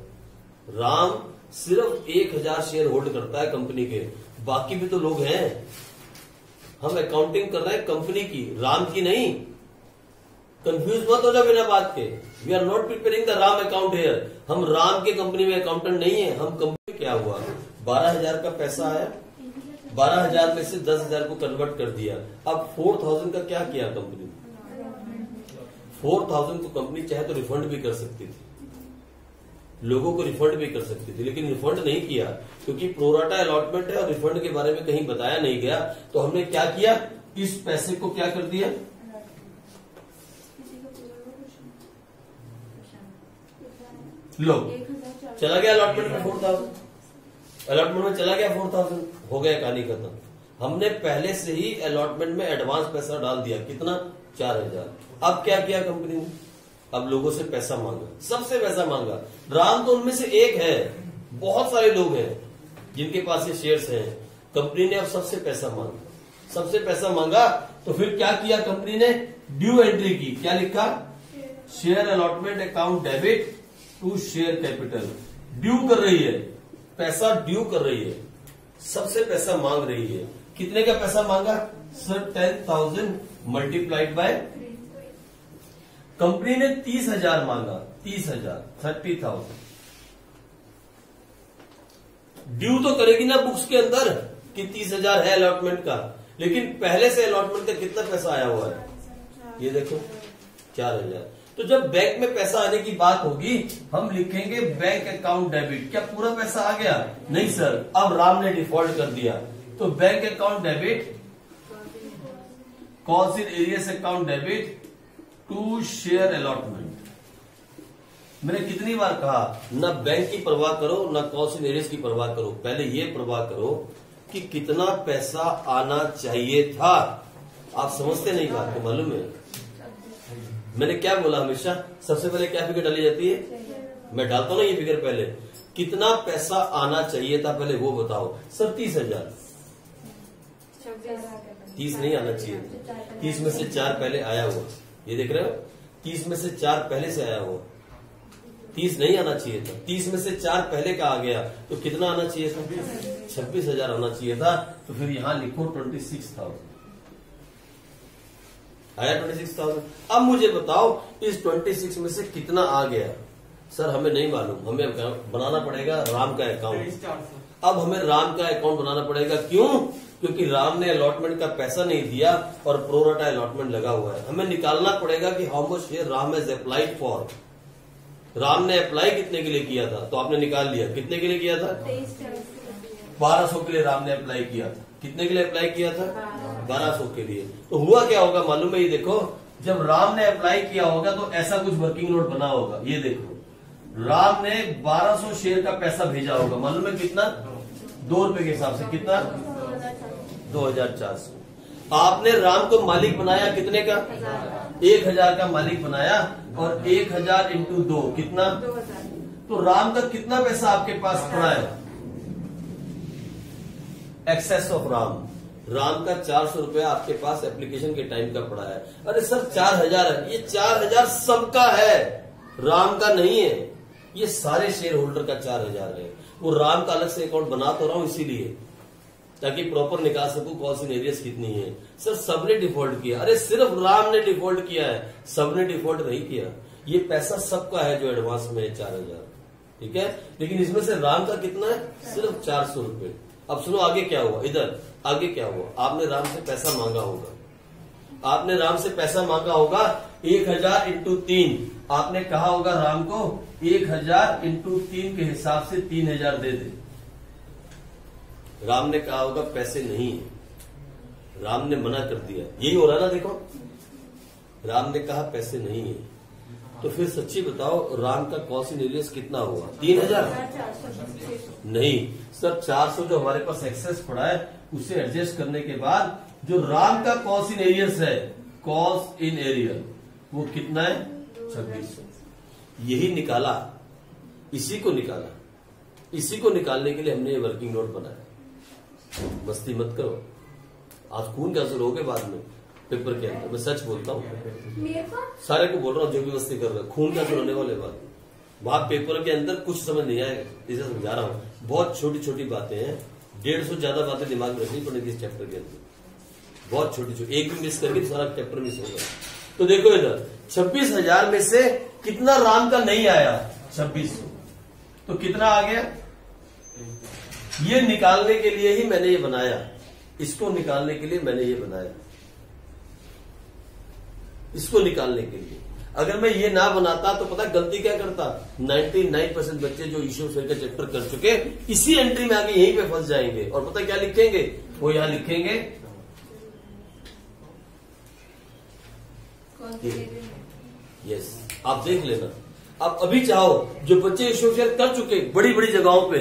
राम सिर्फ 1,000 शेयर होल्ड करता है कंपनी के, बाकी भी तो लोग हैं। हम अकाउंटिंग कर रहे हैं कंपनी की, राम की नहीं। कंफ्यूज मत हो जाओ बिना बात के। We are not preparing the Ram account here. हम राम के कंपनी में अकाउंटेंट नहीं है, हम कंपनी। क्या हुआ, 12,000 का पैसा आया, 12,000 में से 10,000 को कन्वर्ट कर दिया। अब 4,000 का क्या किया कंपनी? 4,000 को कंपनी चाहे तो रिफंड भी कर सकती थी, लोगों को रिफंड भी कर सकती थी, लेकिन रिफंड नहीं किया क्योंकि प्रोराटा अलॉटमेंट है और रिफंड के बारे में कहीं बताया नहीं गया। तो हमने क्या किया, इस पैसे को क्या कर दिया, लो चला गया अलॉटमेंट में 4,000, अलॉटमेंट में चला गया 4,000, हो गया कहानी खत्म। हमने पहले से ही अलॉटमेंट में एडवांस पैसा डाल दिया, कितना? 4,000। अब क्या किया कंपनी ने, अब लोगों से पैसा मांगा, सबसे पैसा मांगा। राम तो उनमें से एक है, बहुत सारे लोग हैं जिनके पास ये शेयर्स हैं। कंपनी ने अब सबसे पैसा मांगा, सबसे पैसा मांगा तो फिर क्या किया कंपनी ने, ड्यू एंट्री की। क्या लिखा, share allotment account debit to share capital. Due कर रही है, पैसा ड्यू कर रही है, सबसे पैसा मांग रही है। कितने का पैसा मांगा सर? 10,000 मल्टीप्लाइड बाय, कंपनी ने 30,000 मांगा, 30,000 30,000। ड्यू तो करेगी ना बुक्स के अंदर कि 30,000 है अलॉटमेंट का, लेकिन पहले से अलॉटमेंट का कितना पैसा आया हुआ है, ये देखो 4,000। तो जब बैंक में पैसा आने की बात होगी हम लिखेंगे बैंक अकाउंट डेबिट। क्या पूरा पैसा आ गया? नहीं सर, अब राम ने डिफॉल्ट कर दिया, तो bank account debit, calls in arrears account debit to share allotment. मैंने कितनी बार कहा, ना बैंक की परवाह करो ना कॉल्स इन एरियस की परवाह करो, पहले ये परवाह करो कि कितना पैसा आना चाहिए था। आप समझते नहीं बात को, मालूम है मैंने क्या बोला, हमेशा सबसे पहले क्या फिगर डाली जाती है? मैं डालता हूं ना ये फिगर पहले, कितना पैसा आना चाहिए था पहले वो बताओ। सर 30,000। 30 नहीं आना चाहिए था। 30 में से 4 पहले आया हुआ, ये देख रहे हो, 30 में से 4 पहले से आया हुआ, 30 नहीं आना चाहिए था। 30 में से 4 पहले का आ गया तो कितना आना चाहिए था? 26,000 आना चाहिए था। तो फिर यहां लिखो 26,000 आया। 26,000। अब मुझे बताओ इस 26 में से कितना आ गया? सर हमें नहीं मालूम, हमें बनाना पड़ेगा राम का अकाउंट। अब हमें राम का अकाउंट बनाना पड़ेगा। क्यों? क्योंकि राम ने अलॉटमेंट का पैसा नहीं दिया और प्रोराटा अलॉटमेंट लगा हुआ है। हमें निकालना पड़ेगा कि how much share Ram has applied for. Ram ने अप्लाई कितने के लिए किया था? तो आपने निकाल लिया। कितने के लिए किया था? 1200 के लिए राम ने अप्लाई किया था। कितने के लिए अप्लाई किया था? 1200 के लिए। तो हुआ क्या होगा मालूम है? ये देखो, जब राम ने अप्लाई किया होगा तो ऐसा कुछ वर्किंग नोट बना होगा। ये देखो, राम ने 1200 शेयर का पैसा भेजा होगा। मालूम है कितना? 2 रुपए के हिसाब से कितना? 2400। आपने राम को मालिक बनाया कितने का? 1000 का मालिक बनाया और 1000 इंटू 2 कितना? तो राम का कितना पैसा आपके पास पड़ा है? एक्सेस ऑफ राम का 400 रुपया आपके पास एप्लीकेशन के टाइम का पड़ा है। अरे सर 4000 है। ये 4000 सबका है, राम का नहीं है। ये सारे शेयर होल्डर का 4000 है। वो राम का अलग से अकाउंट बना तो रहा हूं इसीलिए, ताकि प्रॉपर निकाल सकूं कौन सी एरियस कितनी है। सर सबने डिफॉल्ट किया। अरे सिर्फ राम ने डिफॉल्ट किया है, सबने डिफॉल्ट नहीं किया। ये पैसा सबका है जो एडवांस में है 4000, ठीक है। लेकिन इसमें से राम का कितना है? सिर्फ 400 रुपए। अब सुनो आगे क्या हुआ। इधर आगे क्या हुआ? आपने राम से पैसा मांगा होगा। आपने राम से पैसा मांगा होगा 1000 इंटू 3। आपने कहा होगा राम को 1000 इंटू 3 के हिसाब से 3000 दे दे। राम ने कहा होगा पैसे नहीं है, राम ने मना कर दिया। यही हो रहा ना, देखो राम ने कहा पैसे नहीं है। तो फिर सच्ची बताओ राम का कॉस्ट इन एरियस कितना हुआ? 3000 नहीं सर, 400 जो हमारे पास एक्सेस पड़ा है उसे एडजस्ट करने के बाद जो राम का कॉस्ट इन एरियस है, कॉस्ट इन एरिया, वो कितना है? 2600। यही निकाला, इसी को निकाला। इसी को निकालने के लिए हमने ये वर्किंग नोट बनाया। मस्ती मत करो, आज खून का शुरू हो गए बाद में पेपर के अंदर। मैं सच बोलता हूँ, सारे को बोल रहा हूँ जो भी मस्ती कर रहा है, खून का शुरू होने वाले बाद वहां पेपर के अंदर कुछ समझ नहीं आएगा, इसे समझा रहा हूँ। बहुत छोटी छोटी बातें हैं, 150 ज्यादा बातें दिमाग में रखनी पड़ेगी इस चैप्टर के अंदर। बहुत छोटी छोटी, एक भी मिस करके सारा चैप्टर मिस होगा। तो देखो इधर 26,000 में से कितना राम का नहीं आया? 2600। तो कितना आ गया? ये निकालने के लिए ही मैंने ये बनाया। इसको निकालने के लिए मैंने ये बनाया, इसको निकालने के लिए। अगर मैं ये ना बनाता तो पता गलती क्या करता? 99% बच्चे जो इश्यू फेयर का चैप्टर कर चुके इसी एंट्री में आगे यहीं पे फंस जाएंगे। और पता क्या लिखेंगे? वो यहां लिखेंगे यस। आप देख लेना। अब अभी चाहो जो बच्चे इश्यू फेयर कर चुके बड़ी बड़ी जगहों पे,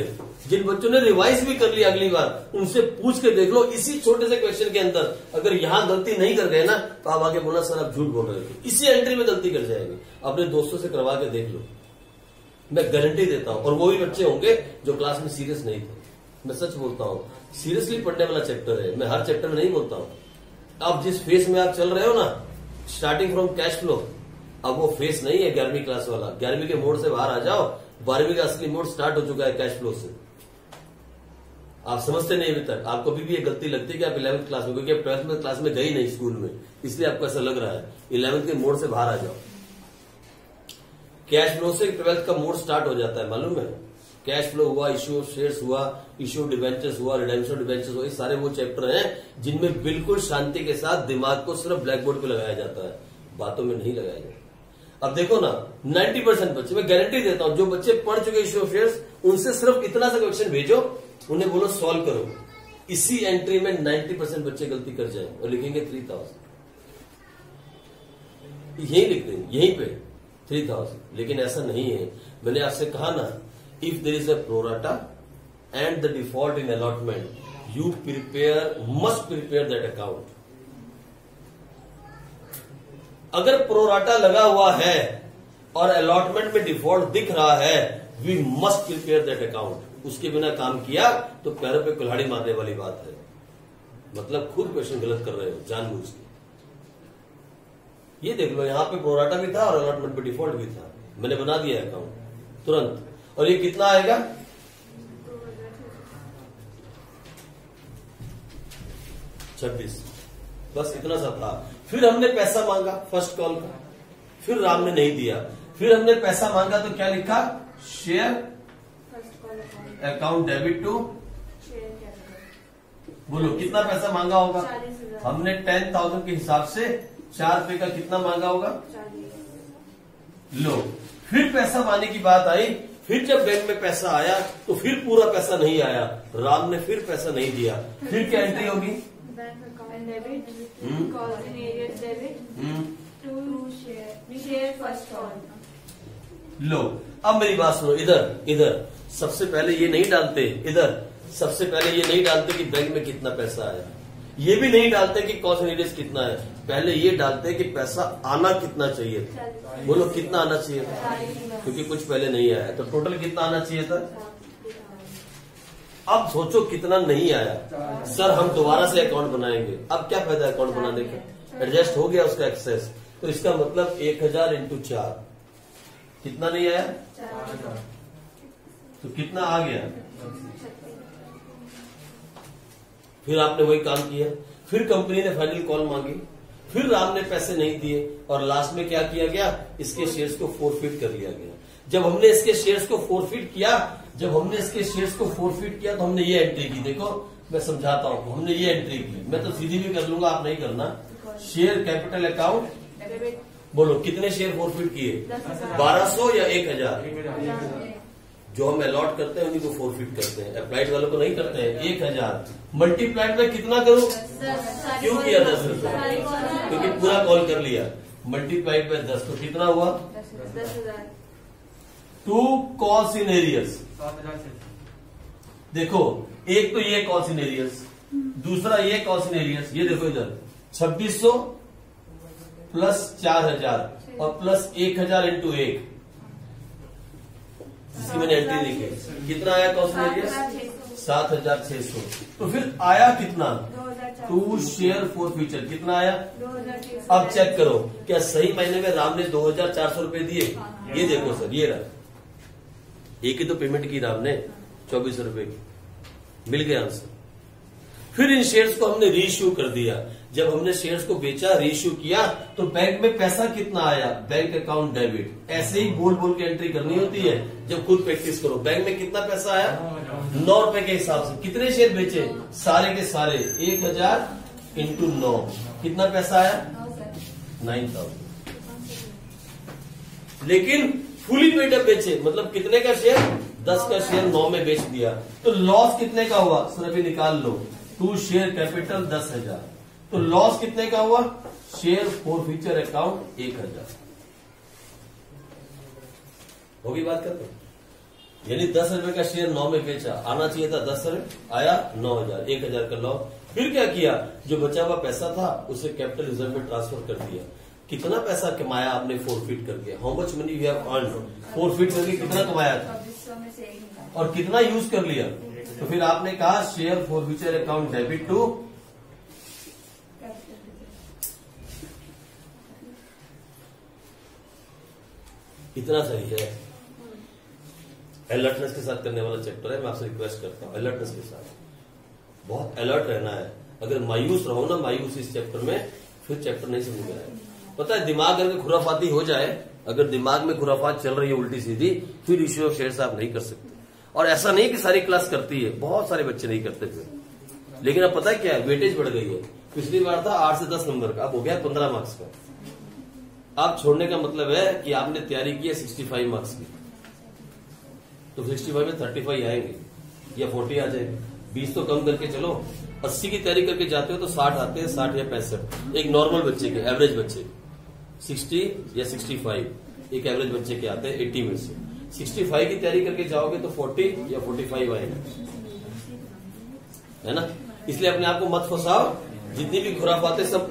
जिन बच्चों ने रिवाइज भी कर लिया अगली बार, उनसे पूछ के देख लो इसी छोटे से क्वेश्चन के अंदर अगर यहां गलती नहीं कर गए ना तो आप आगे बोलना सर आप झूठ बोल रहे थे, इसी एंट्री में गलती कर जाएंगे। अपने दोस्तों से करवा के देख लो, मैं गारंटी देता हूं। और वो भी बच्चे होंगे जो क्लास में सीरियस नहीं थे। मैं सच बोलता हूं, सीरियसली पढ़ने वाला चैप्टर है। मैं हर चैप्टर में नहीं बोलता हूं। अब जिस फेस में आप चल रहे हो ना, स्टार्टिंग फ्रॉम कैश फ्लो, अब वो फेस नहीं है 11वीं क्लास वाला। 11वीं के मोड से बाहर आ जाओ, 12वीं का असली मोड स्टार्ट हो चुका है कैश फ्लो से। आप समझते नहीं अभी तक। आपको अभी भी ये गलती लगती है कि आप 11वीं क्लास में, क्योंकि आप 12वीं क्लास में गई नहीं स्कूल में, इसलिए आपको ऐसा लग रहा है। 11वीं के मोड से बाहर आ जाओ। कैश फ्लो से 12वीं का मोड स्टार्ट हो जाता है, मालूम है। कैश फ्लो हुआ, इश्यू ऑफ शेयर्स हुआ, इश्यू डिवेंचर्स हुआ, रिडेम्पशन डिवेंचर्स हुआ, ये सारे वो चैप्टर हैं जिनमें बिल्कुल शांति के साथ दिमाग को सिर्फ ब्लैक बोर्ड पे लगाया जाता है, बातों में नहीं लगाया जाता। अब देखो ना, 90% बच्चे, मैं गारंटी देता हूं, जो बच्चे पढ़ चुके इश्यू ऑफ शेयर्स, उनसे सिर्फ इतना सा क्वेश्चन भेजो, उन्हें बोलो सॉल्व करो, इसी एंट्री में 90% बच्चे गलती कर जाएंगे और लिखेंगे 3000। यही लिख देंगे, यहीं पे 3000। लेकिन ऐसा नहीं है। मैंने आपसे कहा ना, if there is a pro rata and the default in allotment, you must prepare that account. अगर प्रोराटा लगा हुआ है और अलॉटमेंट में डिफॉल्ट दिख रहा है, we must prepare that account. उसके बिना काम किया तो पैरों पे कुल्हाड़ी मारने वाली बात है। मतलब खुद क्वेश्चन गलत कर रहे हो जानबूझ के। ये देख लो, यहां पे प्रोराटा भी था और अलॉटमेंट पे डिफॉल्ट भी था। मैंने बना दिया अकाउंट तुरंत। और ये कितना आएगा? 26। बस इतना सा था। फिर हमने पैसा मांगा फर्स्ट कॉल का, फिर राम ने नहीं दिया। फिर हमने पैसा मांगा तो क्या लिखा? Share account debit to. बोलो कितना पैसा मांगा होगा? हमने 10,000 के हिसाब से 4 रुपए का कितना मांगा होगा? लो, फिर पैसा मांगने की बात आई। फिर जब बैंक में पैसा आया तो फिर पूरा पैसा नहीं आया, राम ने फिर पैसा नहीं दिया। फिर क्या एंट्री होगी? Bank account debit, calls in arrears debit to share first call. लो, अब मेरी बात सुनो। इधर सबसे पहले ये नहीं डालते, इधर सबसे पहले ये नहीं डालते कि बैंक में कितना पैसा आया। ये भी नहीं डालते कि कॉस्ट एरियस कितना है। पहले ये डालते कि पैसा आना कितना चाहिए था। बोलो कितना आना चाहिए था? क्योंकि कुछ पहले नहीं आया तो टोटल कितना आना चाहिए था। अब सोचो कितना नहीं आया। सर हम दोबारा से अकाउंट बनाएंगे। अब क्या फायदा अकाउंट बनाने का? एडजस्ट हो गया उसका एक्सेस। तो इसका मतलब 1000 इंटू 4 कितना नहीं आया? तो कितना आ गया? फिर आपने वही काम किया। फिर कंपनी ने फाइनल कॉल मांगी। फिर राम ने पैसे नहीं दिए और लास्ट में क्या किया गया? इसके शेयर्स को फोरफिट कर लिया गया। जब हमने इसके शेयर्स को फोरफिट किया तो हमने ये एंट्री की। देखो मैं समझाता हूं। हमने ये एंट्री की। मैं तो सीधी भी कर लूंगा, आप नहीं करना। Share capital account. बोलो कितने शेयर फोरफिट किए? 1200 या 1000? जो हम अलॉट करते हैं उन्हीं को फोरफिट करते हैं, अप्लाइड वालों को नहीं करते हैं। 1000 मल्टीप्लाइड में कितना करूं? क्यों किया 10 रुपए? क्योंकि पूरा कॉल कर लिया। मल्टीप्लाइड बाय 10 तो कितना हुआ? 10,000। 2 कॉल्स इन एरियस। देखो एक तो ये कॉल्स इन एरियस, दूसरा ये कॉल्स इन एरियस। ये देखो इधर 2600 प्लस 4000 और प्लस 1000 इंटू 1 जिसकी मैंने एंट्री लिखी। कितना आया कॉस्ट एरियस? 7,600। तो फिर आया कितना? 2 शेयर फोरफीचर। कितना आया? 2,600। अब चेक करो क्या सही महीने में राम ने 2,400 रुपए दिए? ये देखो सर, ये रहा। एक ही तो पेमेंट की राम ने 2400 रुपए की। मिल गया आंसर। फिर इन शेयर्स को हमने रीइश्यू कर दिया। जब हमने शेयर्स को बेचा, रीइश्यू किया तो बैंक में पैसा कितना आया? Bank account debit. ऐसे ही बोल बोल के एंट्री करनी होती है जब खुद प्रैक्टिस करो। बैंक में कितना पैसा आया? 9 रुपए के हिसाब से। कितने शेयर बेचे? सारे के सारे। 1000 इंटू 9 कितना पैसा आया? 9,000। लेकिन फुली पेड अप बेचे, मतलब कितने का शेयर? 10 का शेयर 9 में बेच दिया। तो लॉस कितने का हुआ? सर अभी निकाल लो। 2 शेयर कैपिटल 10,000। तो लॉस कितने का हुआ? Share forfeiture account 1000। होगी बात करते? यानी 10 रुपए का शेयर 9 में बेचा, आना चाहिए था 10 रुपए, आया 9,000। 1000 का लॉस। फिर क्या किया? जो बचा हुआ पैसा था उसे कैपिटल रिजर्व में ट्रांसफर कर दिया। कितना पैसा कमाया आपने फोरफिट करके? How much money you have earned? Forfeit करके कितना कमाया था? 2400 में से 1 और कितना यूज कर लिया? तो फिर आपने कहा share forfeiture account debit to. इतना सही है। अलर्टनेस के साथ करने वाला चैप्टर है। मैं आपसे रिक्वेस्ट करता हूं अलर्टनेस के साथ बहुत अलर्ट रहना है। अगर मायूस रहो ना, मायूस इस चैप्टर में, फिर चैप्टर नहीं समझ में आएगा। पता है दिमाग अगर खुराफाती हो जाए, अगर दिमाग में खुराफात चल रही है उल्टी सीधी, फिर इश्यू ऑफ शेयर्स आप नहीं कर सकते। और ऐसा नहीं कि सारी क्लास करती है, बहुत सारे बच्चे नहीं करते फिर। लेकिन अब पता है क्या है? वेटेज बढ़ गई है। पिछली बार था 8 से 10 नंबर का, अब हो गया 15 मार्क्स का। आप छोड़ने का मतलब है कि आपने तैयारी की है 65 मार्क्स की, तो 65 में 35 आएंगे या 40 आ जाएंगे। 20 तो कम करके चलो। 80 की तैयारी करके जाते हो तो 60 आते हैं, 60 या 65 एक नॉर्मल बच्चे के, एवरेज बच्चे। 60 या 65 एक एवरेज बच्चे के आते हैं 80 में से। 65 की तैयारी करके जाओगे तो 40 या 45 आएंगे, है ना। इसलिए अपने आप को मत फंसाओ। जितनी भी खुराफातें सब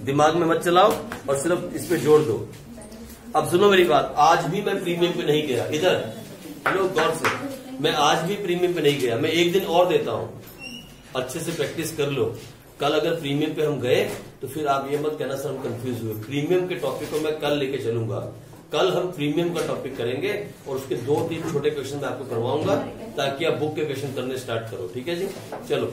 दिमाग में मत चलाओ और सिर्फ इस पे जोड़ दो। अब सुनो मेरी बात, आज भी मैं प्रीमियम पे नहीं गया। इधर लो गौर से, मैं आज भी प्रीमियम पे नहीं गया, मैं एक दिन और देता हूँ, अच्छे से प्रैक्टिस कर लो। कल अगर प्रीमियम पे हम गए तो फिर आप ये मत कहना सर हम कंफ्यूज हुए। प्रीमियम के टॉपिक को मैं कल लेके चलूंगा, कल हम प्रीमियम का टॉपिक करेंगे और उसके 2-3 छोटे क्वेश्चन मैं आपको करवाऊंगा ताकि आप बुक के क्वेश्चन करने स्टार्ट करो। ठीक है जी, चलो।